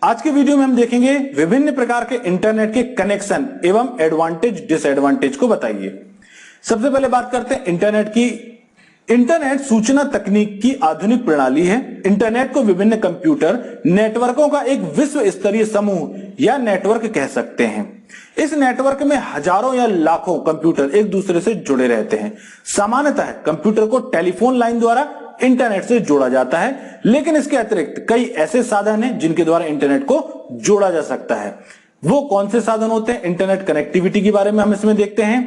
आज के वीडियो में हम देखेंगे विभिन्न प्रकार के इंटरनेट के कनेक्शन एवं एडवांटेज डिसएडवांटेज को बताइए। सबसे पहले बात करते हैं इंटरनेट की। इंटरनेट सूचना तकनीक की आधुनिक प्रणाली है। इंटरनेट को विभिन्न कंप्यूटर नेटवर्कों का एक विश्व स्तरीय समूह या नेटवर्क कह सकते हैं। इस नेटवर्क में हजारों या लाखों कंप्यूटर एक दूसरे से जुड़े रहते हैं। सामान्यतः कंप्यूटर को टेलीफोन लाइन द्वारा इंटरनेट से जोड़ा जाता है, लेकिन इसके अतिरिक्त कई ऐसे साधन हैं जिनके द्वारा इंटरनेट को जोड़ा जा सकता है। वो कौन से साधन होते हैं? इंटरनेट कनेक्टिविटी के बारे में हम इसमें देखते हैं।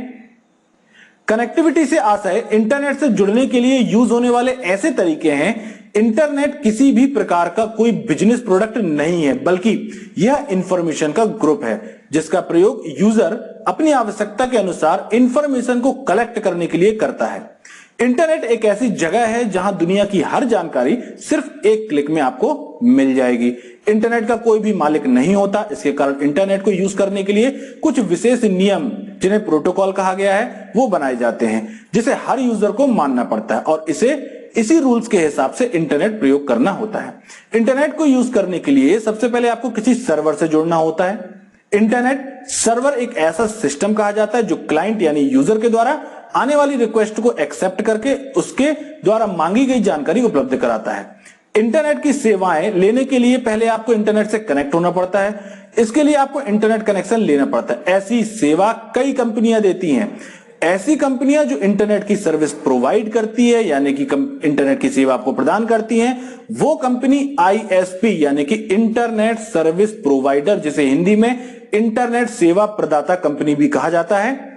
कनेक्टिविटी से आशय इंटरनेट से जुड़ने के लिए यूज होने वाले ऐसे तरीके हैं। इंटरनेट किसी भी प्रकार का कोई बिजनेस प्रोडक्ट नहीं है, बल्कि यह इंफॉर्मेशन का ग्रुप है जिसका प्रयोग यूजर अपनी आवश्यकता के अनुसार इंफॉर्मेशन को कलेक्ट करने के लिए करता है। इंटरनेट एक ऐसी जगह है जहां दुनिया की हर जानकारी सिर्फ एक क्लिक में आपको मिल जाएगी। इंटरनेट का कोई भी मालिक नहीं होता। इसके कारण इंटरनेट को यूज करने के लिए कुछ विशेष नियम, जिन्हें प्रोटोकॉल कहा गया है, वो बनाए जाते हैं जिसे हर यूजर को मानना पड़ता है और इसी रूल्स के हिसाब से इंटरनेट प्रयोग करना होता है। इंटरनेट को यूज करने के लिए सबसे पहले आपको किसी सर्वर से जुड़ना होता है। इंटरनेट सर्वर एक ऐसा सिस्टम कहा जाता है जो क्लाइंट यानी यूजर के द्वारा आने वाली रिक्वेस्ट को एक्सेप्ट करके उसके द्वारा मांगी गई जानकारी उपलब्ध कराता है। इंटरनेट की सेवाएं लेने के लिए पहले आपको इंटरनेट से कनेक्ट होना पड़ता है। इसके लिए आपको इंटरनेट कनेक्शन लेना पड़ता है। ऐसी सेवा कई कंपनियां देती हैं। ऐसी कंपनियां जो इंटरनेट की सर्विस प्रोवाइड करती है, यानी कि इंटरनेट की सेवा आपको प्रदान करती हैं, वो कंपनी आईएसपी यानी कि इंटरनेट सर्विस प्रोवाइडर, जिसे हिंदी में इंटरनेट सेवा प्रदाता कंपनी भी कहा जाता है।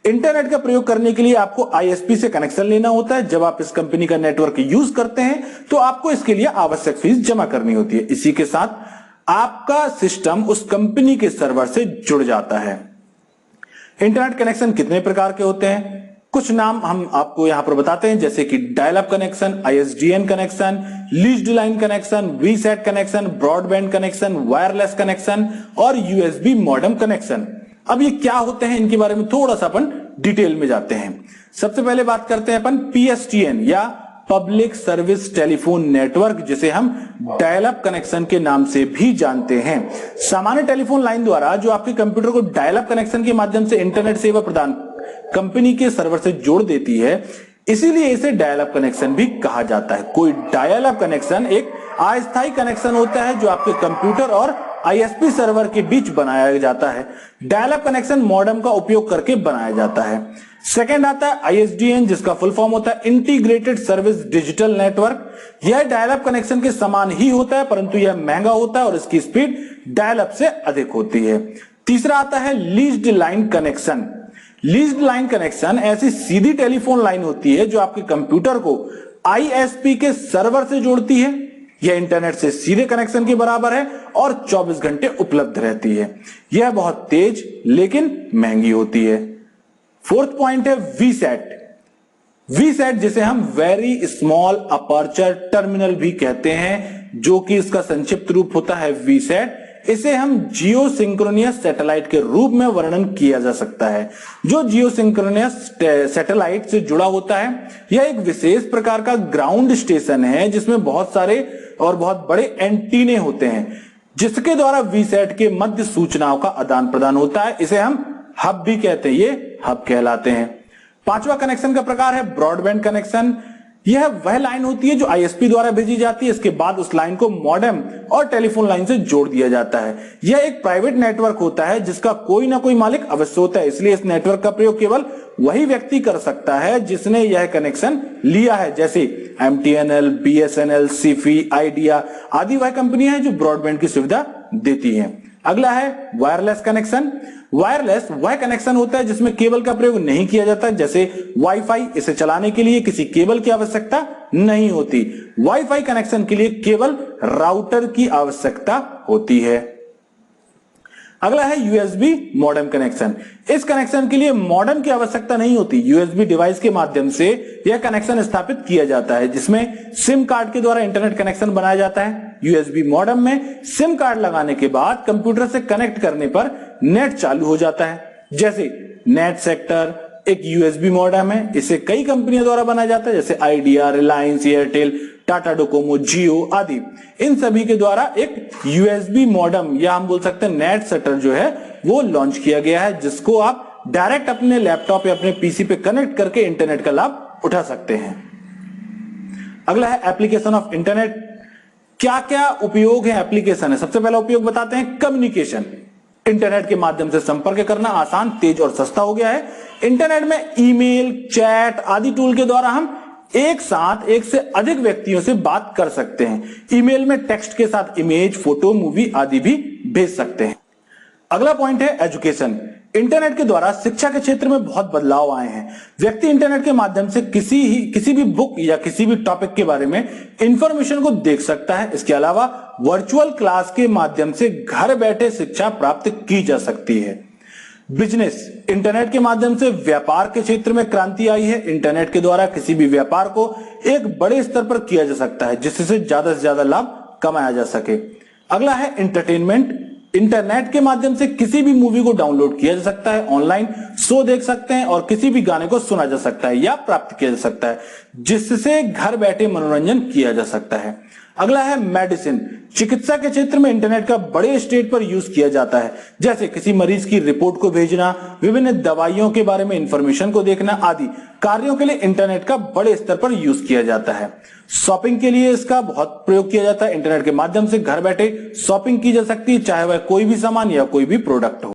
इंटरनेट का प्रयोग करने के लिए आपको आईएसपी से कनेक्शन लेना होता है। जब आप इस कंपनी का नेटवर्क यूज करते हैं तो आपको इसके लिए आवश्यक फीस जमा करनी होती है। इसी के साथ आपका सिस्टम उस कंपनी के सर्वर से जुड़ जाता है। इंटरनेट कनेक्शन कितने प्रकार के होते हैं? कुछ नाम हम आपको यहां पर बताते हैं, जैसे कि dial up connection, ISDN connection, leased line connection, VSAT connection, broadband connection, wireless connection और यूएसबी मॉडेम कनेक्शन। अब ये क्या होते हैं, इनके बारे में थोड़ा सा अपन डिटेल में जाते हैं। सबसे पहले बात करते हैं अपन पीएसटीएन या पब्लिक सर्विस टेलीफोन नेटवर्क, जिसे हम डायल अप कनेक्शन के नाम से भी जानते हैं। सामान्य टेलीफोन लाइन द्वारा जो आपके कंप्यूटर को डायल अप कनेक्शन के माध्यम से इंटरनेट सेवा प्रदान कंपनी के सर्वर से जोड़ देती है, इसीलिए इसे डायल अप कनेक्शन भी कहा जाता है। कोई डायल अप कनेक्शन एक अस्थायी कनेक्शन होता है जो आपके कंप्यूटर और आईएसपी सर्वर के बीच बनाया जाता है। डायल अप कनेक्शन मॉडेम का उपयोग करके बनाया जाता है। सेकंड आता है आईएसडीएन, जिसका फुल फॉर्म होता है इंटीग्रेटेड सर्विस डिजिटल नेटवर्क। यह डायल अप कनेक्शन के समान ही होता है, परंतु यह महंगा होता है और इसकी स्पीड डायल अप से अधिक होती है। तीसरा आता है leased line connection. Leased line connection ऐसी सीधी टेलीफोन लाइन होती है जो आपके कंप्यूटर को आईएसपी के सर्वर से जोड़ती है। यह इंटरनेट से सीधे कनेक्शन के बराबर है और 24 घंटे उपलब्ध रहती है। यह बहुत तेज लेकिन महंगी होती है। फोर्थ पॉइंट है वीसैट। वीसैट, जिसे हम वेरी स्मॉल अपर्चर टर्मिनल भी कहते हैं, जो कि इसका संक्षिप्त रूप होता है वीसैट। इसे हम जियो सिंक्रोनियस सैटेलाइट के रूप में वर्णन किया जा सकता है। जो जियो सिंक्रोनियस सैटेलाइट से जुड़ा होता है, यह एक विशेष प्रकार का ग्राउंड स्टेशन है जिसमें बहुत सारे और बहुत बड़े एंटीने होते हैं, जिसके द्वारा वीसैट के मध्य सूचनाओं का आदान प्रदान होता है। इसे हम हब भी कहते हैं। ये हब कहलाते हैं। पांचवा कनेक्शन का प्रकार है ब्रॉडबैंड कनेक्शन। यह वह लाइन होती है जो आईएसपी द्वारा भेजी जाती है। इसके बाद उस लाइन को मॉडेम और टेलीफोन लाइन से जोड़ दिया जाता है। यह एक प्राइवेट नेटवर्क होता है जिसका कोई ना कोई मालिक अवश्य होता है, इसलिए इस नेटवर्क का प्रयोग केवल वही व्यक्ति कर सकता है जिसने यह कनेक्शन लिया है, जैसे एमटीएनएल, बीएसएनएल, सिफी, आइडिया आदि वह कंपनियां हैं जो ब्रॉडबैंड की सुविधा देती हैं। अगला है वायरलेस कनेक्शन। वायरलेस वह कनेक्शन होता है जिसमें केबल का प्रयोग नहीं किया जाता, जैसे वाईफाई। इसे चलाने के लिए किसी केबल की आवश्यकता नहीं होती। वाईफाई कनेक्शन के लिए केवल राउटर की आवश्यकता होती है। अगला है यूएसबी मॉडेम कनेक्शन। इस कनेक्शन के लिए मॉडेम की आवश्यकता नहीं होती। यूएसबी डिवाइस के माध्यम से यह कनेक्शन स्थापित किया जाता है, जिसमें सिम कार्ड के द्वारा इंटरनेट कनेक्शन बनाया जाता है। यूएसबी मॉडेम में सिम कार्ड लगाने के बाद कंप्यूटर से कनेक्ट करने पर नेट चालू हो जाता है। जैसे नेट सेक्टर एक यूएसबी मॉडेम है। इसे कई कंपनियों द्वारा बनाया जाता है, जैसे Idea, Reliance, Airtel, Tata Docomo, Jio आदि, इन सभी के द्वारा एक यूएसबी मॉडेम या हम बोल सकते हैं नेट सेटर जो है वो लॉन्च किया गया है, जिसको आप डायरेक्ट अपने लैपटॉप या अपने पीसी पे कनेक्ट करके इंटरनेट का लाभ उठा सकते हैं। अगला है एप्लीकेशन ऑफ इंटरनेट। क्या क्या उपयोग है, एप्लीकेशन है। सबसे पहला उपयोग बताते हैं कम्युनिकेशन। इंटरनेट के माध्यम से संपर्क करना आसान, तेज और सस्ता हो गया है। इंटरनेट में ईमेल, चैट आदि टूल के द्वारा हम एक साथ एक से अधिक व्यक्तियों से बात कर सकते हैं। ईमेल में टेक्स्ट के साथ इमेज, फोटो, मूवी आदि भी भेज सकते हैं। अगला पॉइंट है एजुकेशन। इंटरनेट के द्वारा शिक्षा के क्षेत्र में बहुत बदलाव आए हैं। व्यक्ति इंटरनेट के माध्यम से किसी भी बुक या किसी भी टॉपिक के बारे में इंफॉर्मेशन को देख सकता है। इसके अलावा वर्चुअल क्लास के माध्यम से घर बैठे शिक्षा प्राप्त की जा सकती है। बिजनेस, इंटरनेट के माध्यम से व्यापार के क्षेत्र में क्रांति आई है। इंटरनेट के द्वारा किसी भी व्यापार को एक बड़े स्तर पर किया जा सकता है, जिससे से ज्यादा लाभ कमाया जा सके। अगला है एंटरटेनमेंट। इंटरनेट के माध्यम से किसी भी मूवी को डाउनलोड किया जा सकता है, ऑनलाइन शो देख सकते हैं और किसी भी गाने को सुना जा सकता है या प्राप्त किया जा सकता है, जिससे घर बैठे मनोरंजन किया जा सकता है। अगला है मेडिसिन। चिकित्सा के क्षेत्र में इंटरनेट का बड़े स्टेज पर यूज किया जाता है, जैसे किसी मरीज की रिपोर्ट को भेजना, विभिन्न दवाइयों के बारे में इंफॉर्मेशन को देखना आदि कार्यों के लिए इंटरनेट का बड़े स्तर पर यूज किया जाता है। शॉपिंग के लिए इसका बहुत प्रयोग किया जाता है। इंटरनेट के माध्यम से घर बैठे शॉपिंग की जा सकती है, चाहे वह कोई भी सामान या कोई भी प्रोडक्ट हो।